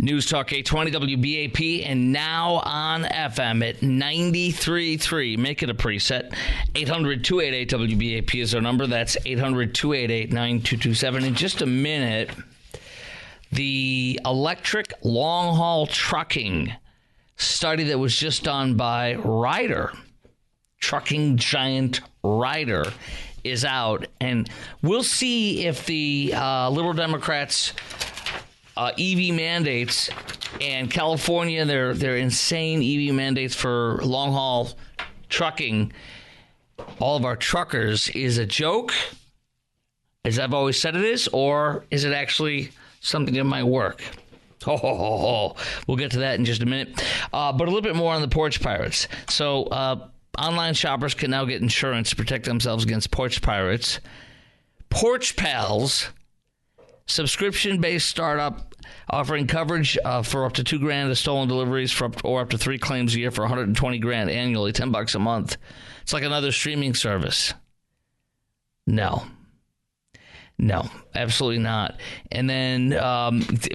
News Talk 820 WBAP and now on FM at 93.3. Make it a preset. 800-288-WBAP is our number. That's 800-288-9227. In just a minute, the electric long-haul trucking study that was just done by Ryder, trucking giant Ryder, is out. And we'll see if the Liberal Democrats' EV mandates and California, their insane EV mandates for long-haul trucking, all of our truckers, is a joke, as I've always said it is, or is it actually something that might work? We'll get to that in just a minute. But a little bit more on the porch pirates. So online shoppers can now get insurance to protect themselves against porch pirates. Porch Pals, subscription-based startup offering coverage for up to $2,000 of stolen deliveries or up to 3 claims a year for $120,000 annually, $10 a month. It's like another streaming service. No, absolutely not. And then,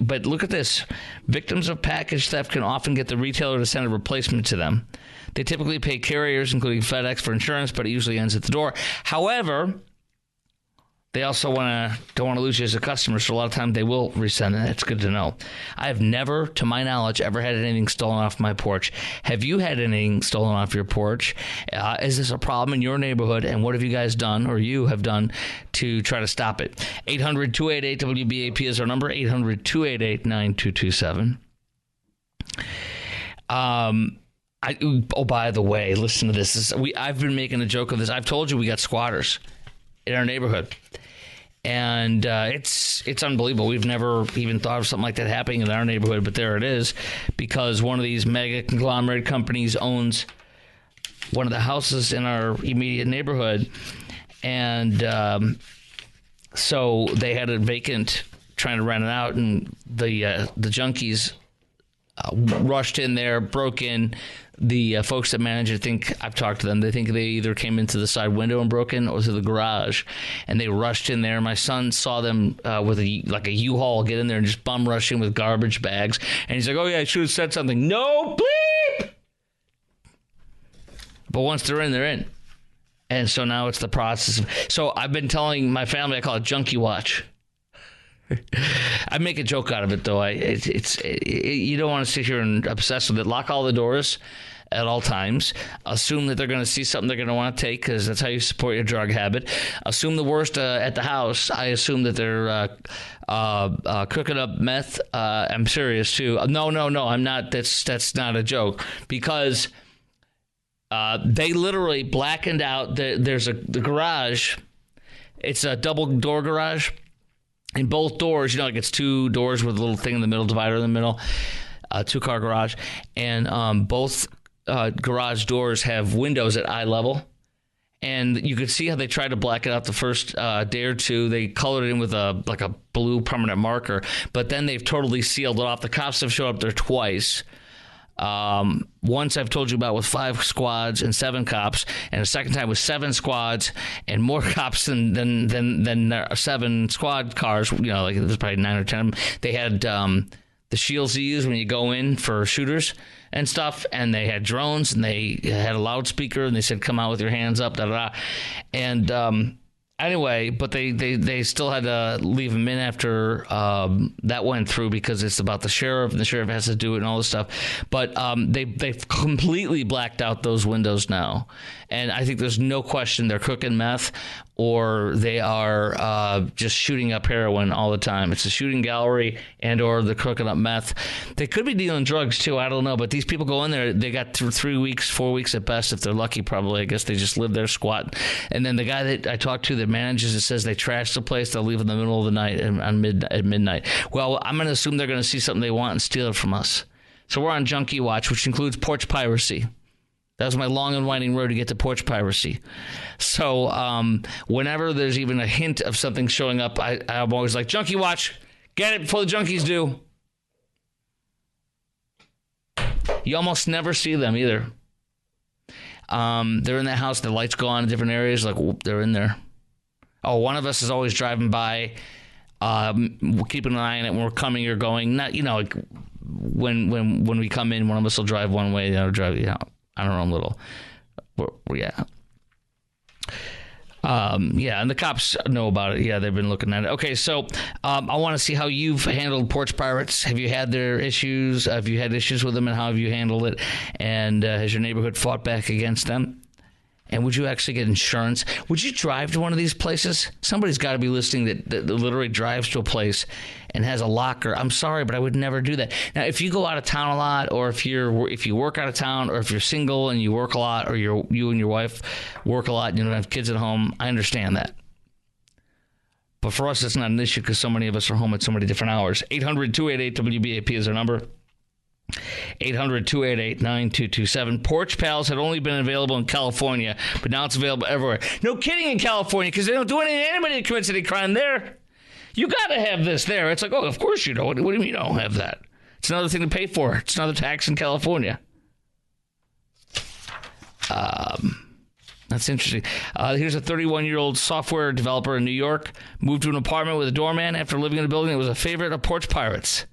but look at this. Victims of package theft can often get the retailer to send a replacement to them. They typically pay carriers, including FedEx, for insurance, but it usually ends at the door. However, they also don't want to lose you as a customer, so a lot of times they will resend it. That's good to know. I have never, to my knowledge, ever had anything stolen off my porch. Have you had anything stolen off your porch? Is this a problem in your neighborhood, and what have you guys done, or you have done, to try to stop it? 800-288-WBAP is our number, 800-288-9227. By the way, listen to this. I've been making a joke of this. I've told you we got squatters in our neighborhood, and it's unbelievable. We've never even thought of something like that happening in our neighborhood, but there it is, because one of these mega conglomerate companies owns one of the houses in our immediate neighborhood, and so they had it vacant, trying to rent it out, and the junkies rushed in there, broke in. The folks that manage it think, I've talked to them, they think they either came into the side window and broke in or to the garage, and they rushed in there. My son saw them with a U-Haul get in there and just bum rush in with garbage bags, and he's like, oh yeah, I should have said something. No, bleep! But once they're in, they're in. And so now it's the process. So I've been telling my family, I call it Junkie Watch. I make a joke out of it, though. You don't want to sit here and obsess with it. Lock all the doors at all times. Assume that they're going to see something they're going to want to take, because that's how you support your drug habit. Assume the worst at the house. I assume that they're cooking up meth. I'm serious, too. No, I'm not. That's not a joke, because they literally blackened out. There's the garage. It's a double-door garage. In both doors, like it's 2 doors with a little thing in the middle, divider in the middle, 2-car garage. And both garage doors have windows at eye level. And you could see how they tried to black it out the first day or two. They colored it in with a blue permanent marker. But then they've totally sealed it off. The cops have showed up there twice. Once I've told you about with 5 squads and 7 cops, and a second time with 7 squads and more cops than 7 squad cars. Like there's probably 9 or 10 of them. They had the shields you use when you go in for shooters and stuff, and they had drones, and they had a loudspeaker, and they said, come out with your hands up, da-da-da. And anyway, but they still had to leave him in after that went through, because it's about the sheriff, and the sheriff has to do it and all this stuff. But they've completely blacked out those windows now. And I think there's no question they're cooking meth, or they are just shooting up heroin all the time. It's a shooting gallery, and or they're cooking up meth. They could be dealing drugs too, I don't know. But these people go in there, they got 3 weeks, 4 weeks at best, if they're lucky, probably. I guess they just live there squat. And then the guy that I talked to that manages it says they trash the place, they'll leave in the middle of the night at midnight. Well, I'm going to assume they're going to see something they want and steal it from us. So we're on Junkie Watch, which includes porch piracy. That was my long and winding road to get to porch piracy. So whenever there's even a hint of something showing up, I'm always like, Junkie Watch, get it before the junkies do. You almost never see them either. They're in that house, the lights go on in different areas, like, whoop, they're in there. Oh, one of us is always driving by, keeping an eye on it when we're coming or going. Not, when we come in, one of us will drive one way, the other drive, on our own little, yeah. And the cops know about it. Yeah, they've been looking at it. Okay, so I want to see how you've handled porch pirates. Have you had their issues? Have you had issues with them, and how have you handled it? And has your neighborhood fought back against them? And would you actually get insurance? Would you drive to one of these places? Somebody's got to be listening that literally drives to a place and has a locker. I'm sorry, but I would never do that. Now, if you go out of town a lot, or if you work out of town, or if you're single and you work a lot, or you and your wife work a lot and you don't have kids at home, I understand that. But for us, it's not an issue because so many of us are home at so many different hours. 800-288-WBAP is our number. 800-288-9227. Porch Pals had only been available in California, but now it's available everywhere. No kidding, in California, because they don't do anything to anybody that commits any crime there. You got to have this there. It's like, oh, of course you don't. What do you mean you don't have that? It's another thing to pay for. It's another tax in California. That's interesting. Here's a 31-year-old software developer in New York. Moved to an apartment with a doorman after living in a building that was a favorite of porch pirates.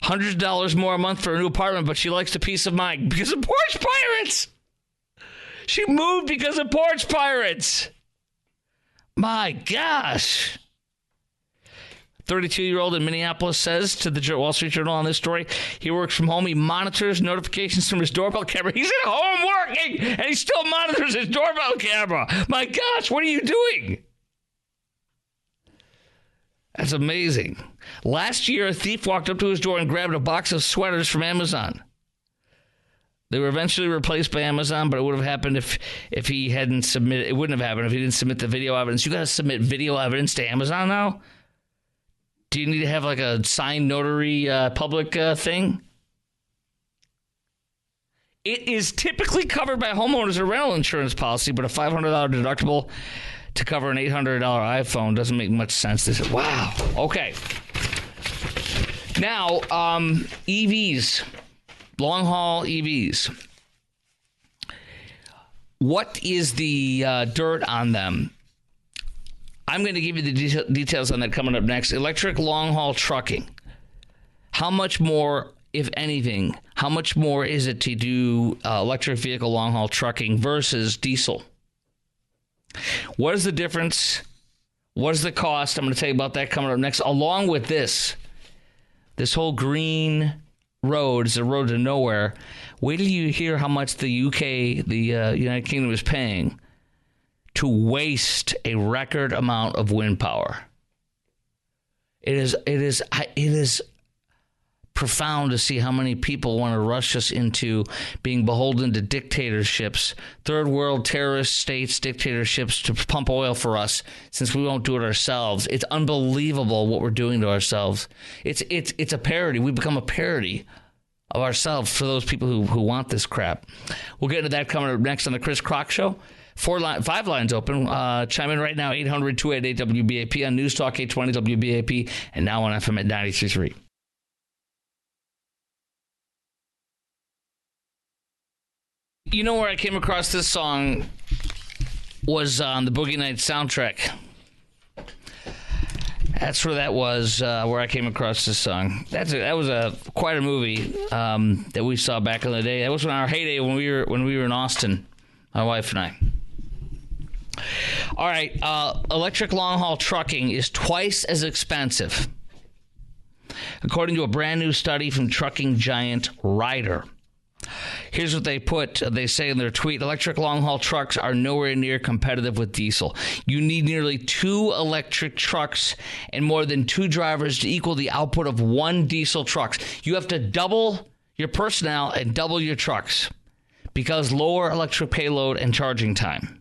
Hundreds of dollars more a month for a new apartment, but she likes the peace of mind because of porch pirates. She moved because of porch pirates. My gosh. 32-year-old in Minneapolis says to the Wall Street Journal on this story, he works from home. He monitors notifications from his doorbell camera. He's at home working, and he still monitors his doorbell camera. My gosh, what are you doing? That's amazing. Last year, a thief walked up to his door and grabbed a box of sweaters from Amazon. They were eventually replaced by Amazon, but it would have happened if he hadn't submitted. It wouldn't have happened if he didn't submit the video evidence. You got to submit video evidence to Amazon now? Do you need to have like a signed notary public thing? It is typically covered by homeowners or rental insurance policy, but a $500 deductible to cover an $800 iPhone doesn't make much sense. This is, wow. Okay. Now, EVs, long-haul EVs. What is the dirt on them? I'm going to give you the details on that coming up next. Electric long-haul trucking. How much more, if anything, how much more is it to do electric vehicle long-haul trucking versus diesel? What is the difference? What is the cost? I'm going to tell you about that coming up next. Along with this whole green road is a road to nowhere. Wait till you hear how much the UK, the United Kingdom, is paying to waste a record amount of wind power. It is profound to see how many people want to rush us into being beholden to dictatorships, third world terrorist states, dictatorships to pump oil for us since we won't do it ourselves. It's unbelievable what we're doing to ourselves. It's a parody. We become a parody of ourselves for those people who want this crap. We'll get into that coming up next on the Chris Crock Show. 5 lines open. Chime in right now, 800-288-WBAP on News Talk 820 WBAP, and now on FM at 93.3. You know where I came across this song was on the Boogie Nights soundtrack. That's where that was, where I came across this song. That was quite a movie that we saw back in the day. That was in our heyday when we were in Austin, my wife and I. All right, electric long-haul trucking is twice as expensive, according to a brand new study from trucking giant Ryder. Here's what they say in their tweet: electric long-haul trucks are nowhere near competitive with diesel. You need nearly 2 electric trucks and more than 2 drivers to equal the output of 1 diesel truck. You have to double your personnel and double your trucks because lower electric payload and charging time.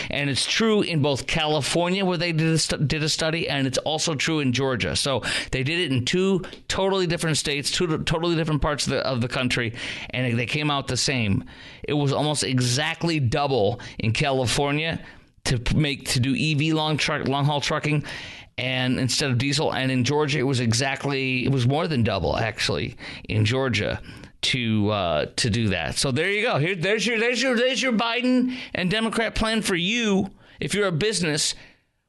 And it's true in both California, where they did a study, and it's also true in Georgia. So they did it in 2 totally different states, 2 totally different parts of the country, and they came out the same. It was almost exactly double in California to do EV long-haul trucking, and instead of diesel. And in Georgia, it was more than double actually in Georgia to do that. So there you go. There's your Biden and Democrat plan for you if you're a business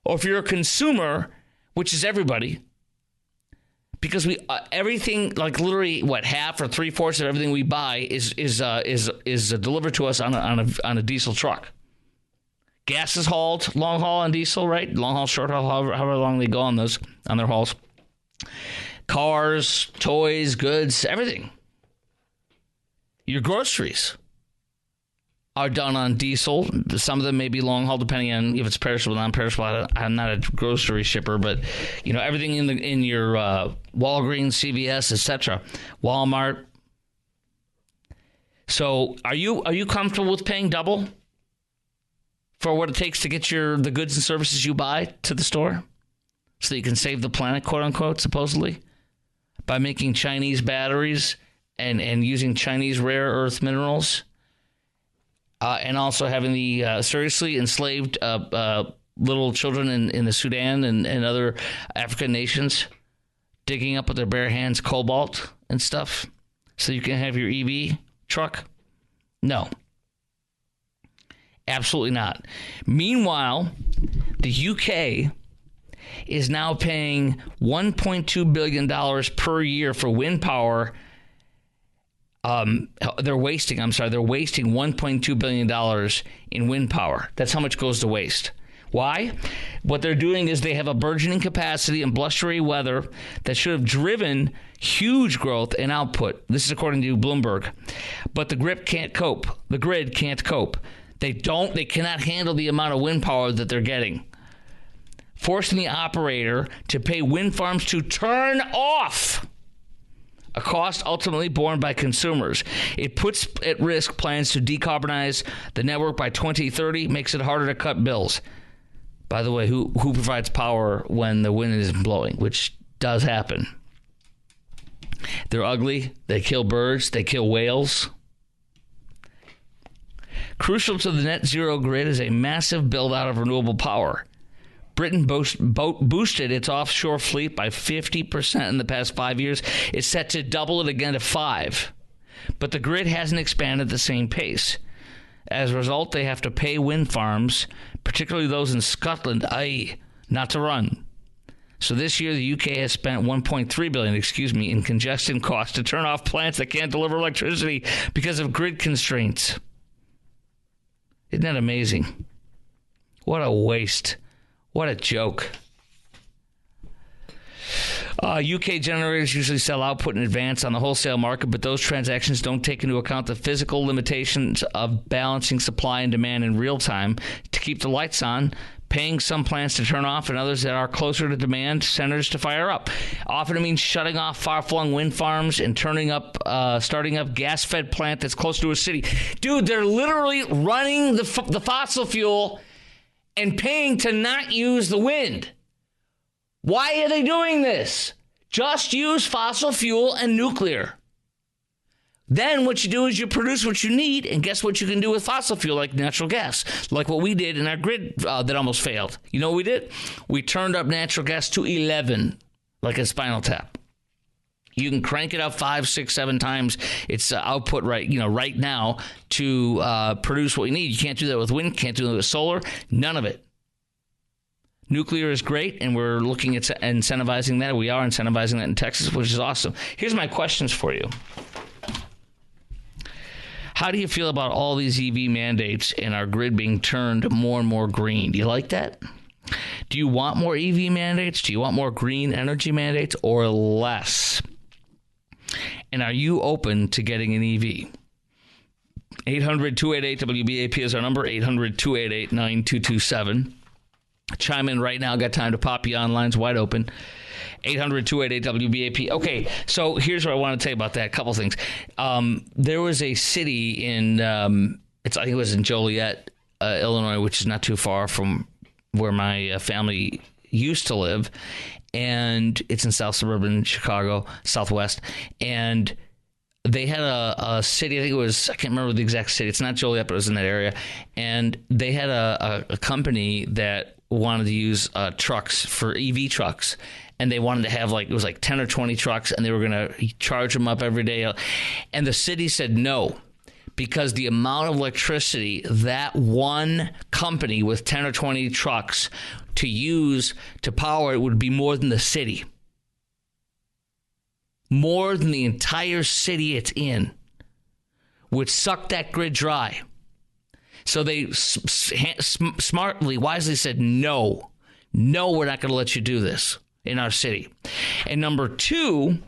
or if you're a consumer, which is everybody. because we everything, like literally half or 3/4 of everything we buy is delivered to us on a diesel truck. Gas is hauled long haul on diesel, right? Long haul, short haul, however long they go on their hauls. Cars, toys, goods, everything. Your groceries are done on diesel. Some of them may be long haul, depending on if it's perishable, non-perishable. I'm not a grocery shipper, but everything in your Walgreens, CVS, etc., Walmart. So, are you comfortable with paying double for what it takes to get the goods and services you buy to the store, so that you can save the planet, quote unquote, supposedly, by making Chinese batteries and using Chinese rare earth minerals? And also having the seriously enslaved little children in the Sudan and other African nations digging up with their bare hands cobalt and stuff so you can have your EV truck? No. Absolutely not. Meanwhile, the UK is now paying $1.2 billion per year for wind power. They're wasting $1.2 billion in wind power. That's how much goes to waste. Why? What they're doing is they have a burgeoning capacity and blustery weather that should have driven huge growth in output. This is according to Bloomberg. But the grid can't cope. They cannot handle the amount of wind power that they're getting, forcing the operator to pay wind farms to turn off, a cost ultimately borne by consumers. It puts at risk plans to decarbonize the network by 2030, makes it harder to cut bills. By the way, who provides power when the wind isn't blowing, which does happen? They're ugly. They kill birds. They kill whales. Crucial to the net zero grid is a massive build-out of renewable power. Britain boosted its offshore fleet by 50% in the past 5 years. It's set to double it again to 5. But the grid hasn't expanded at the same pace. As a result, they have to pay wind farms, particularly those in Scotland, not to run. So this year, the UK has spent $1.3 billion, in congestion costs to turn off plants that can't deliver electricity because of grid constraints. Isn't that amazing? What a waste. What a joke. UK generators usually sell output in advance on the wholesale market, but those transactions don't take into account the physical limitations of balancing supply and demand in real time to keep the lights on, paying some plants to turn off and others that are closer to demand centers to fire up. Often it means shutting off far-flung wind farms and starting up gas-fed plant that's close to a city. Dude, they're literally running the fossil fuel and paying to not use the wind. Why are they doing this? Just use fossil fuel and nuclear. Then what you do is you produce what you need, and guess what you can do with fossil fuel, like natural gas, like what we did in our grid that almost failed. You know what we did? We turned up natural gas to 11, like a Spinal Tap. You can crank it up 5, 6, 7 times its output right now to produce what you need. You can't do that with wind, can't do that with solar, none of it. Nuclear is great, and we're looking at incentivizing that. We are incentivizing that in Texas, which is awesome. Here's my questions for you. How do you feel about all these EV mandates and our grid being turned more and more green? Do you like that? Do you want more EV mandates? Do you want more green energy mandates or less? And are you open to getting an EV? 800-288-WBAP is our number, 800-288-9227. Chime in right now. Got time to pop you on. Lines wide open. 800-288-WBAP. Okay, so here's what I want to tell you about that. A couple things. There was a city in, I think it was in Joliet, Illinois, which is not too far from where my family used to live. And it's in South Suburban Chicago, Southwest. And they had a city, I can't remember the exact city. It's not Joliet, but it was in that area. And they had a company that wanted to use trucks for EV trucks. And they wanted to have it was 10 or 20 trucks, and they were going to charge them up every day. And the city said no, because the amount of electricity that one company with 10 or 20 trucks to use to power it would be more than the city. more than the entire city it's in, would suck that grid dry. So they smartly, wisely said, no, we're not going to let you do this in our city. And number two,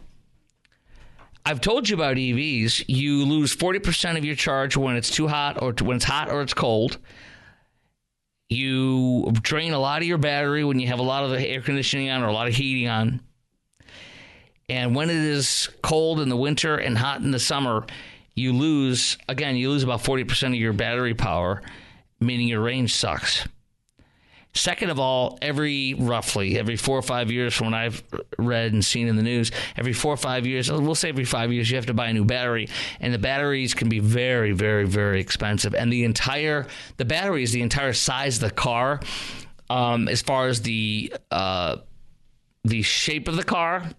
I've told you about EVs. You lose 40% of your charge when it's too hot or when it's hot or it's cold. You drain a lot of your battery when you have a lot of the air conditioning on or a lot of heating on. And when it is cold in the winter and hot in the summer, you lose about 40% of your battery power, meaning your range sucks. Second of all, every 4 or 5 years from what I've read and seen in the news, every 4 or 5 years, we'll say every 5 years, you have to buy a new battery. And the batteries can be very, very, very expensive. And the battery is the entire size of the car, as far as the shape of the car.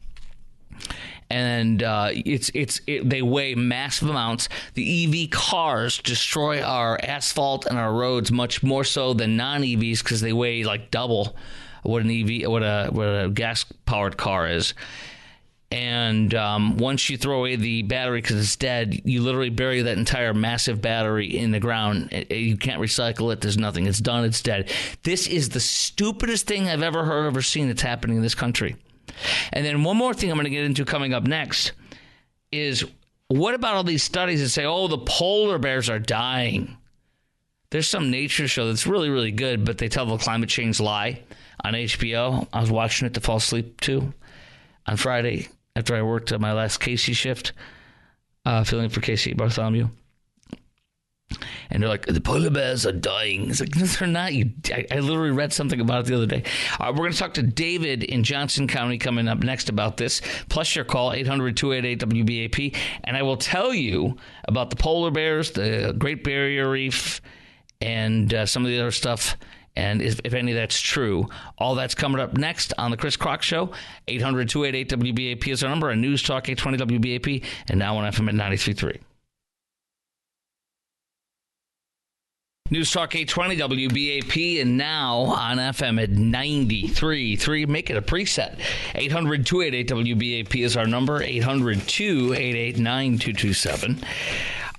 And they weigh massive amounts. The EV cars destroy our asphalt and our roads much more so than non-EVs because they weigh like double what a gas-powered car is. And once you throw away the battery because it's dead, you literally bury that entire massive battery in the ground. You can't recycle it. There's nothing. It's done. It's dead. This is the stupidest thing I've ever heard or seen that's happening in this country. And then one more thing I'm going to get into coming up next is, what about all these studies that say, the polar bears are dying? There's some nature show that's really, really good, but they tell the climate change lie on HBO. I was watching it to fall asleep too on Friday after I worked my last Casey shift, filling for Casey Bartholomew. And they're like, the polar bears are dying. It's like, no, they're not. I literally read something about it the other day. We're going to talk to David in Johnson County coming up next about this. Plus your call, 800-288-WBAP. And I will tell you about the polar bears, the Great Barrier Reef, and some of the other stuff. And if any of that's true, all that's coming up next on the Chris Crock Show. 800-288-WBAP is our number. And News Talk 820 WBAP. And now on FM at 93.3. News Talk 820 WBAP, and now on FM at 93.3. Make it a preset. 800-288-WBAP is our number. 800-288-9227.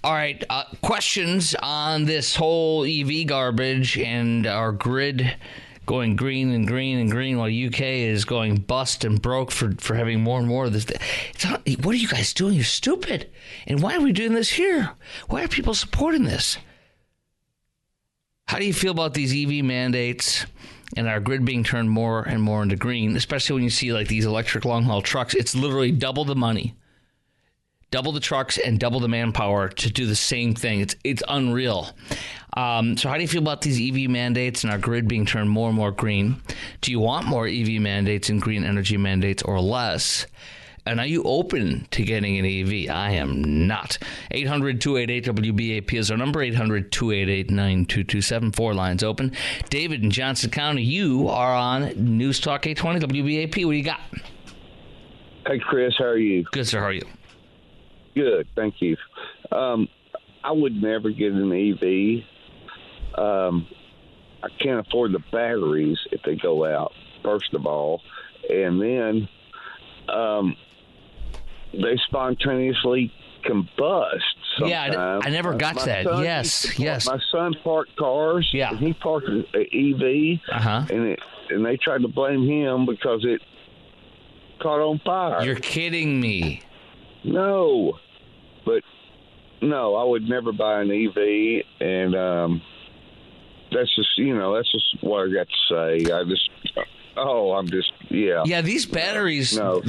All right, questions on this whole EV garbage and our grid going green and green and green while UK is going bust and broke for having more and more of this. What are you guys doing? You're stupid. And why are we doing this here? Why are people supporting this? How do you feel about these EV mandates and our grid being turned more and more into green, especially when you see like these electric long-haul trucks? It's literally double the money, double the trucks, and double the manpower to do the same thing. It's unreal. So how do you feel about these EV mandates and our grid being turned more and more green? Do you want more EV mandates and green energy mandates or less? And are you open to getting an EV? I am not. 800-288-WBAP is our number. 800-288-9227. 4 lines open. David in Johnson County, you are on News Talk 820 WBAP. What do you got? Hey, Chris. How are you? Good, sir. How are you? Good. Thank you. I would never get an EV. I can't afford the batteries if they go out, first of all. And then they spontaneously combust sometimes. Yeah, I never got to that. Yes. My son parked cars. Yeah. And he parked an EV. Uh-huh. And they tried to blame him because it caught on fire. You're kidding me. No. But, no, I would never buy an EV. And that's just what I got to say. Yeah, these batteries, I don't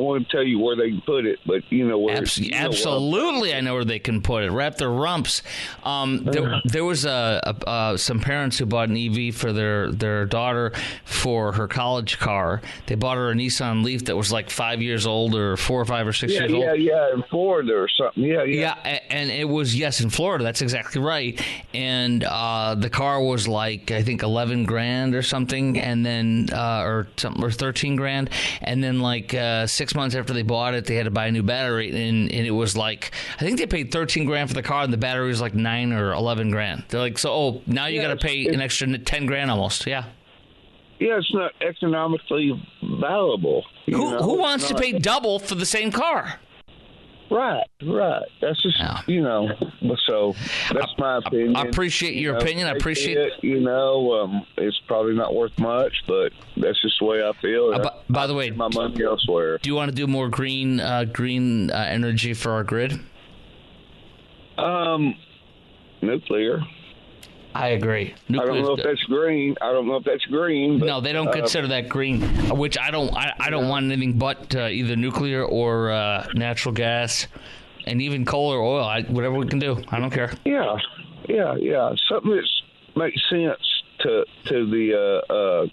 want to tell you where they can put it, but you know where. Absolutely, I know where they can put it. Wrap their rumps. There was some parents who bought an EV for their daughter for her college car. They bought her a Nissan Leaf that was like 5 years old or 4 or 5 or 6 years old. Yeah, in Florida or something. Yeah, and it was, yes, in Florida. That's exactly right. And the car was like, I think, $11,000 or something, and then or $13,000, and then like 6 months after they bought it, they had to buy a new battery, and it was like, I think they paid $13,000 for the car, and the battery was like $9,000 or $11,000. They're like, so now you got to pay an extra $10,000 almost. Yeah. Yeah, it's not economically valuable. Who wants to pay double for the same car? Right. That's just, so that's my opinion. I appreciate your opinion. I appreciate it. It's probably not worth much, but that's just the way I feel. By the way, my money elsewhere. Do you want to do more green energy for our grid? Nuclear. I agree. I don't know if that's green. But, no, they don't consider that green. Which I don't want anything but either nuclear or natural gas, and even coal or oil. Whatever we can do, I don't care. Yeah. Something that makes sense to the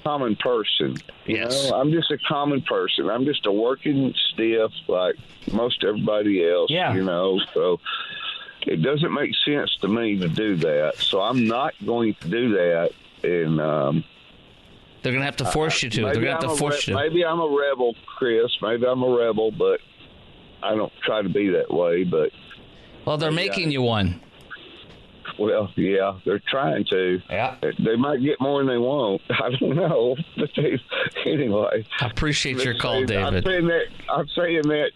common person. Yes. I'm just a common person. I'm just a working stiff like most everybody else. Yeah. So. It doesn't make sense to me to do that, so I'm not going to do that. And they're going to have to force you to. They're going to have to force you to. Maybe I'm a rebel, Chris. Maybe I'm a rebel, but I don't try to be that way. But they're making you one. Well, yeah, they're trying to. Yeah. They might get more than they want. I don't know. But anyway. I appreciate your call, David. I'm saying that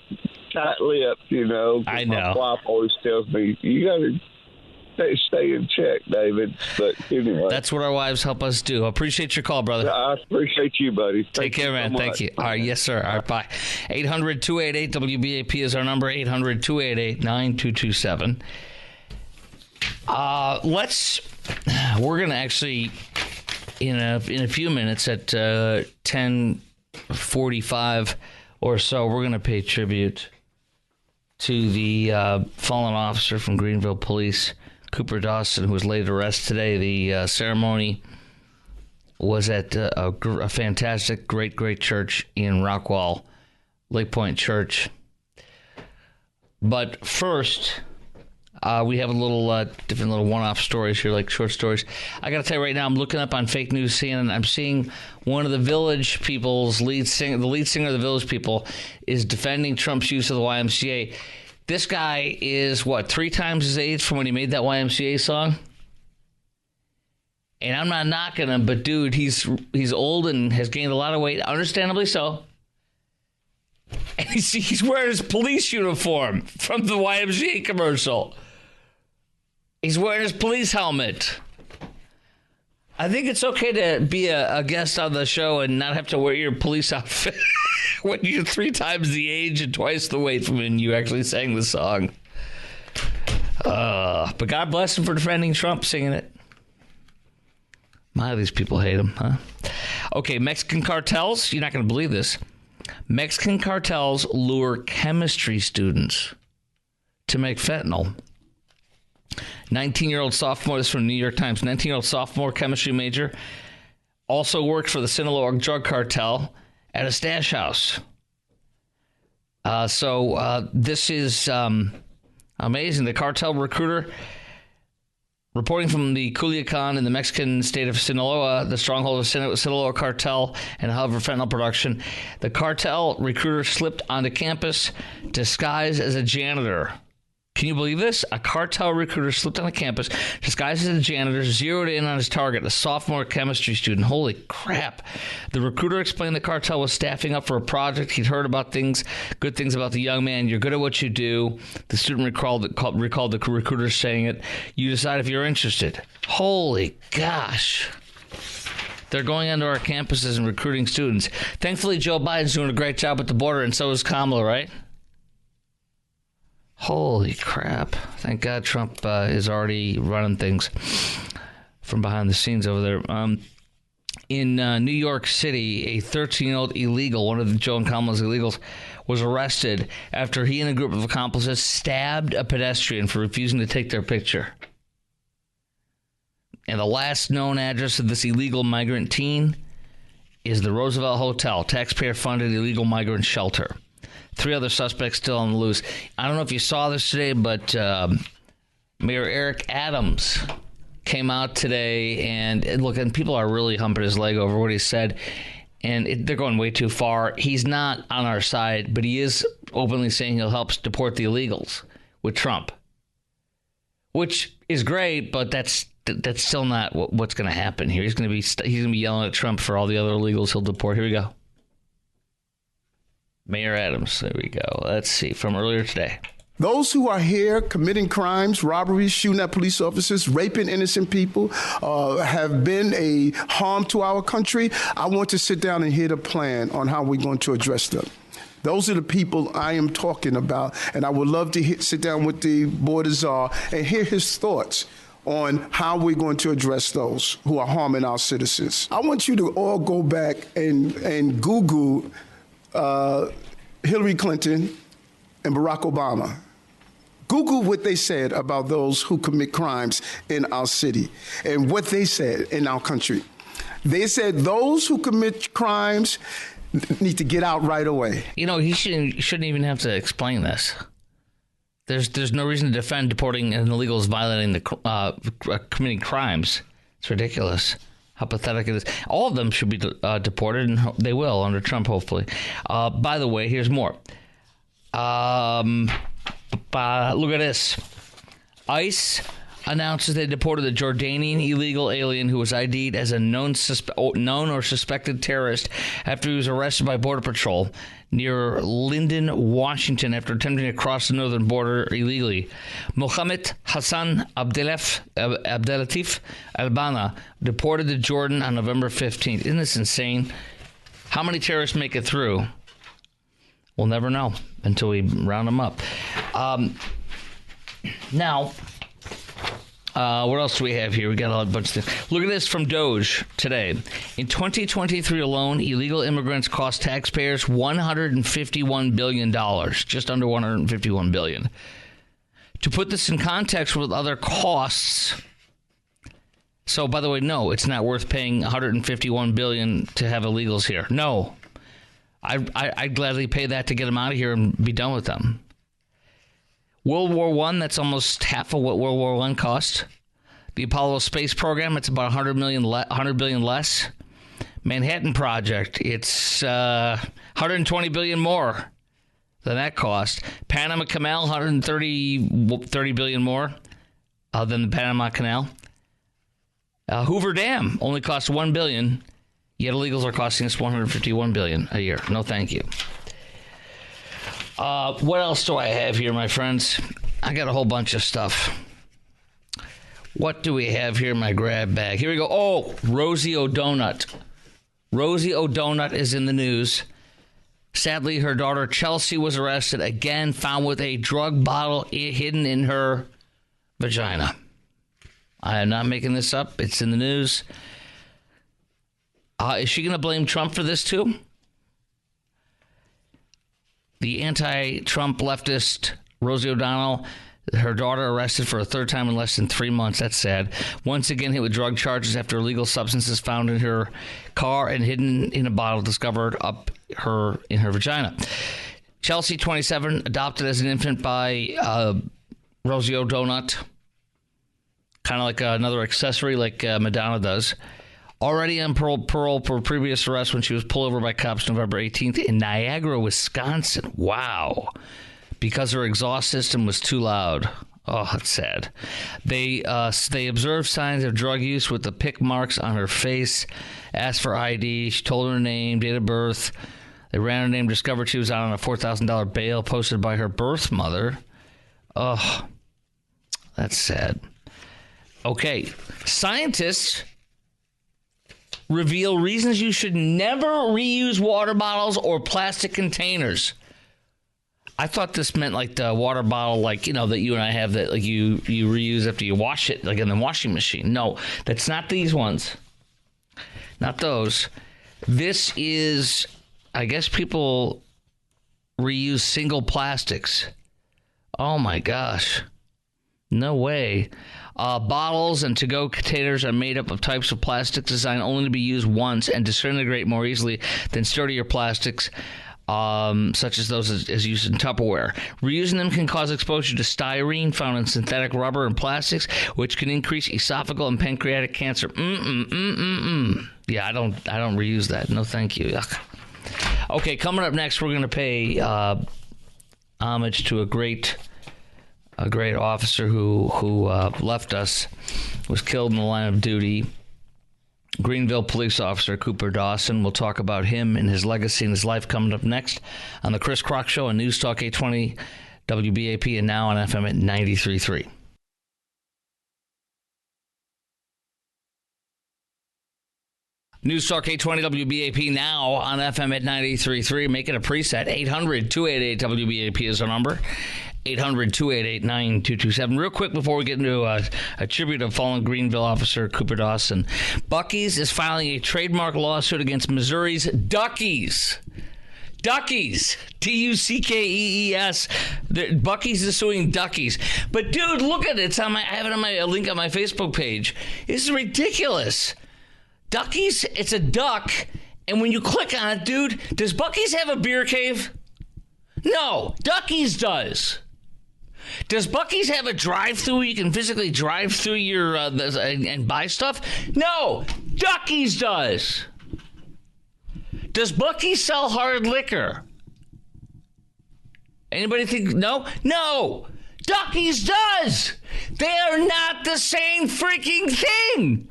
tight-lipped, I know. My wife always tells me, you got to stay in check, David. But anyway. That's what our wives help us do. I appreciate your call, brother. I appreciate you, buddy. Take care, man. Thank you. All right. Yes, sir. All right. Bye. 800-288-WBAP is our number. 800-288-9227. We're going to actually, in a few minutes at 10:45 or so, we're going to pay tribute to the fallen officer from Greenville Police, Cooper Dawson, who was laid to rest today. The ceremony was at a fantastic, great church in Rockwall, Lake Point Church. But first, we have a little different little one-off stories here, like short stories. I got to tell you right now, I'm looking up on fake news CNN. I'm seeing one of the Village People's the lead singer of the Village People is defending Trump's use of the YMCA. This guy is, 3 times his age from when he made that YMCA song? And I'm not knocking him, but dude, he's old and has gained a lot of weight, understandably so. And he's wearing his police uniform from the YMCA commercial. He's wearing his police helmet. I think it's okay to be a guest on the show and not have to wear your police outfit when you're 3 times the age and twice the weight from when you actually sang the song. But God bless him for defending Trump singing it. My, these people hate him, huh? Okay, Mexican cartels. You're not going to believe this. Mexican cartels lure chemistry students to make fentanyl. 19-year-old sophomore, this is from the New York Times, 19-year-old sophomore chemistry major also worked for the Sinaloa drug cartel at a stash house. This is amazing. The cartel recruiter, reporting from the Culiacan in the Mexican state of Sinaloa, the stronghold of Sinaloa cartel and hub for fentanyl production, the cartel recruiter slipped onto campus disguised as a janitor. Can you believe this? A cartel recruiter slipped on the campus, disguised as a janitor, zeroed in on his target, a sophomore chemistry student. Holy crap. The recruiter explained the cartel was staffing up for a project. He'd heard about good things about the young man. You're good at what you do. The student recalled the recruiter saying it. You decide if you're interested. Holy gosh. They're going onto our campuses and recruiting students. Thankfully, Joe Biden's doing a great job at the border, and so is Kamala, right? Holy crap. Thank God Trump is already running things from behind the scenes over there. In New York City, a 13-year-old illegal, one of Joe and Kamala's illegals, was arrested after he and a group of accomplices stabbed a pedestrian for refusing to take their picture. And the last known address of this illegal migrant teen is the Roosevelt Hotel, taxpayer-funded illegal migrant shelter. 3 other suspects still on the loose. I don't know if you saw this today, but Mayor Eric Adams came out today and people are really humping his leg over what he said, and they're going way too far. He's not on our side, but he is openly saying he'll help deport the illegals with Trump, which is great, but that's that's still not what's going to happen here. He's going to be yelling at Trump for all the other illegals he'll deport. Here we go. Mayor Adams. There we go. Let's see from earlier today. Those who are here committing crimes, robberies, shooting at police officers, raping innocent people, have been a harm to our country. I want to sit down and hear the plan on how we're going to address them. Those are the people I am talking about, and I would love to sit down with the Board of Czar and hear his thoughts on how we're going to address those who are harming our citizens. I want you to all go back and Google Hillary Clinton and Barack Obama. Google what they said about those who commit crimes in our city and what they said in our country. They said those who commit crimes need to get out right away. You know, he shouldn't even have to explain this. There's no reason to defend deporting an illegal as violating the committing crimes. It's ridiculous. How pathetic it is. All of them should be deported, and they will under Trump, hopefully. By the way, here's more. Look at this. ICE announces they deported a Jordanian illegal alien who was ID'd as a known or suspected terrorist after he was arrested by Border Patrol near Linden, Washington, after attempting to cross the northern border illegally. Mohammed Hassan Abdelatif Albana deported to Jordan on November 15th. Isn't this insane? How many terrorists make it through? We'll never know until we round them up. Now, what else do we have here? We got a bunch of things. Look at this from Doge today. In 2023 alone, illegal immigrants cost taxpayers $151 billion, just under $151 billion. To put this in context with other costs, so by the way, no, it's not worth paying $151 billion to have illegals here. No. I'd gladly pay that to get them out of here and be done with them. World War I, that's almost half of what World War I cost. The Apollo space program, it's about $100 billion less. Manhattan Project, it's $120 billion more than that cost. Panama Canal, $130 billion more than the Panama Canal. Hoover Dam only costs $1 billion. Yet illegals are costing us $151 billion a year. No, thank you. What else do I have here, my friends? I got a whole bunch of stuff. What do we have here in my grab bag? Here we go. Oh, Rosie O'Donut. Rosie O'Donut is in the news. Sadly, her daughter Chelsea was arrested again, found with a drug bottle hidden in her vagina. I am not making this up. It's in the news. Is she going to blame Trump for this, too? The anti-Trump leftist Rosie O'Donnell, her daughter arrested for a third time in less than 3 months. That's sad. Once again hit with drug charges after illegal substances found in her car and hidden in a bottle discovered in her vagina. Chelsea, 27, adopted as an infant by Rosie O'Donnell. Kind of like another accessory like Madonna does. Already on parole for previous arrest when she was pulled over by cops November 18th in Niagara, Wisconsin. Wow. Because her exhaust system was too loud. Oh, that's sad. They observed signs of drug use with the pick marks on her face, asked for ID. She told her name, date of birth. They ran her name, discovered she was out on a $4,000 bail posted by her birth mother. Oh, that's sad. Okay. Scientists reveal reasons you should never reuse water bottles or plastic containers. I thought this meant like the water bottle, like, you know, that you and I have that like you reuse after you wash it, like in the washing machine. No, that's not these ones. Not those. This is, I guess people reuse single plastics. Oh my gosh. No way. Bottles and to-go containers are made up of types of plastic designed only to be used once and disintegrate more easily than sturdier plastics, such as those as used in Tupperware. Reusing them can cause exposure to styrene found in synthetic rubber and plastics, which can increase esophageal and pancreatic cancer. Yeah, I don't reuse that. No, thank you. Ugh. Okay, coming up next, we're going to pay homage to a great a great officer who left us, was killed in the line of duty. Greenville police officer Cooper Dawson. We'll talk about him and his legacy and his life coming up next on the Chris Crock Show on News Talk 820 WBAP and now on FM at 93.3. News Talk 820 WBAP now on FM at 93.3. Make it a preset. 800-288-WBAP is our number. 800-288-9227. Real quick before we get into a tribute of fallen Greenville officer Cooper Dawson. Buc-ee's is filing a trademark lawsuit against Missouri's Duckies. Duckies. Duckees. Buc-ee's is suing Duckies. But, dude, look at it. It's on I have it on a link on my Facebook page. This is ridiculous. Duckies, it's a duck. And when you click on it, dude, does Buc-ee's have a beer cave? No. Duckies does. Does Buc-ee's have a drive-through you can physically drive through your and buy stuff? No, Duckies does. Does Buc-ee's sell hard liquor? Anybody think no? No, Duckies does. They are not the same freaking thing.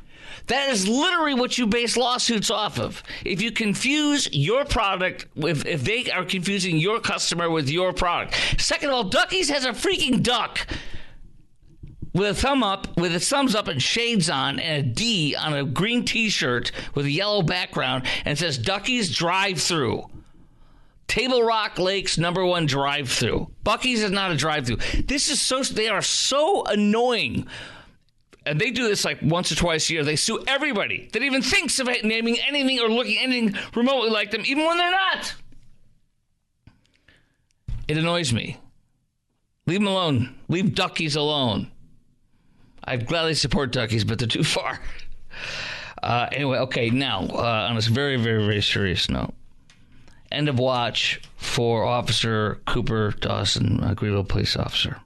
That is literally what you base lawsuits off of. If you confuse your product, if they are confusing your customer with your product. Second of all, Duckies has a freaking duck with a thumb up, with its thumbs up and shades on, and a D on a green T-shirt with a yellow background, and it says Duckies Drive-Thru. Table Rock Lake's #1 drive-thru. Buc-ee's is not a drive-thru. They are so annoying. And they do this like once or twice a year. They sue everybody that even thinks of naming anything or looking anything remotely like them, even when they're not. It annoys me. Leave them alone. Leave Duckies alone. I'd gladly support Duckies, but they're too far. Anyway, okay, now, on this very, very, very serious note, end of watch for Officer Cooper Dawson, a Greenville police officer.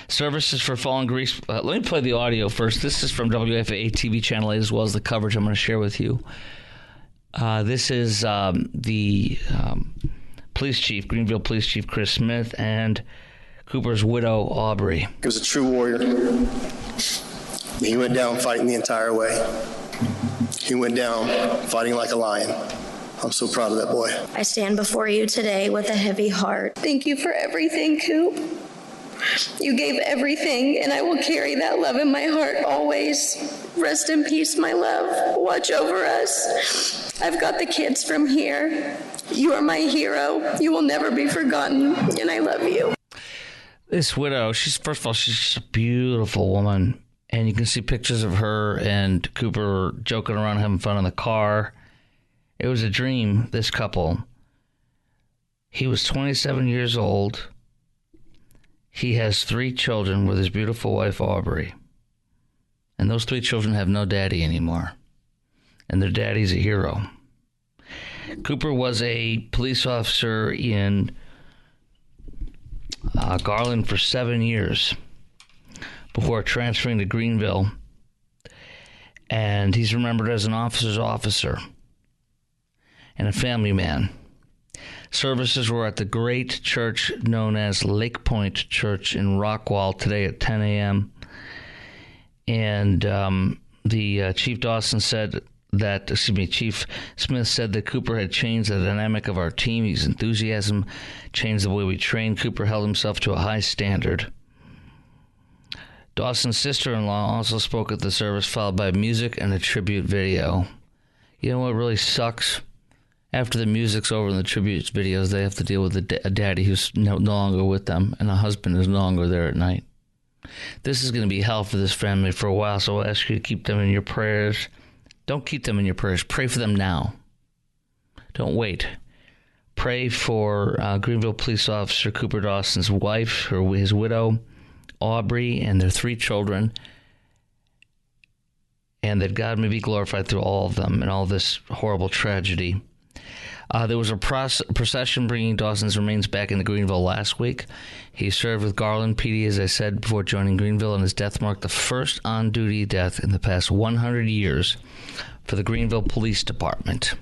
Services for fallen Greece. Let me play the audio first. This is from WFAA TV Channel 8, as well as the coverage I'm going to share with you. This is the police chief, Greenville Police Chief Chris Smith, and Cooper's widow, Aubrey. He was a true warrior. He went down fighting the entire way. He went down fighting like a lion. I'm so proud of that boy. I stand before you today with a heavy heart. Thank you for everything, Coop. You gave everything, and I will carry that love in my heart always. Rest in peace, my love. Watch over us. I've got the kids from here. You are my hero. You will never be forgotten, and I love you. This widow, she's just a beautiful woman, and you can see pictures of her and Cooper joking around, having fun in the car. It was a dream, this couple. He was 27 years old. He has 3 children with his beautiful wife, Aubrey. And those 3 children have no daddy anymore. And their daddy's a hero. Cooper was a police officer in Garland for 7 years before transferring to Greenville. And he's remembered as an officer's officer and a family man. Services were at the great church known as Lake Point Church in Rockwall today at 10 a.m. And the Chief Dawson said that, Chief Smith said that Cooper had changed the dynamic of our team. His enthusiasm changed the way we trained. Cooper held himself to a high standard. Dawson's sister-in-law also spoke at the service, followed by music and a tribute video. You know what really sucks? After the music's over and the tribute videos, they have to deal with a daddy who's no longer with them and a husband who's no longer there at night. This is going to be hell for this family for a while, so I'll ask you to keep them in your prayers. Don't keep them in your prayers. Pray for them now. Don't wait. Pray for Greenville police officer Cooper Dawson's wife, his widow, Aubrey, and their 3 children, and that God may be glorified through all of them and all this horrible tragedy. There was a procession bringing Dawson's remains back into Greenville last week. He served with Garland PD, as I said, before joining Greenville, and his death marked the first on-duty death in the past 100 years for the Greenville Police Department.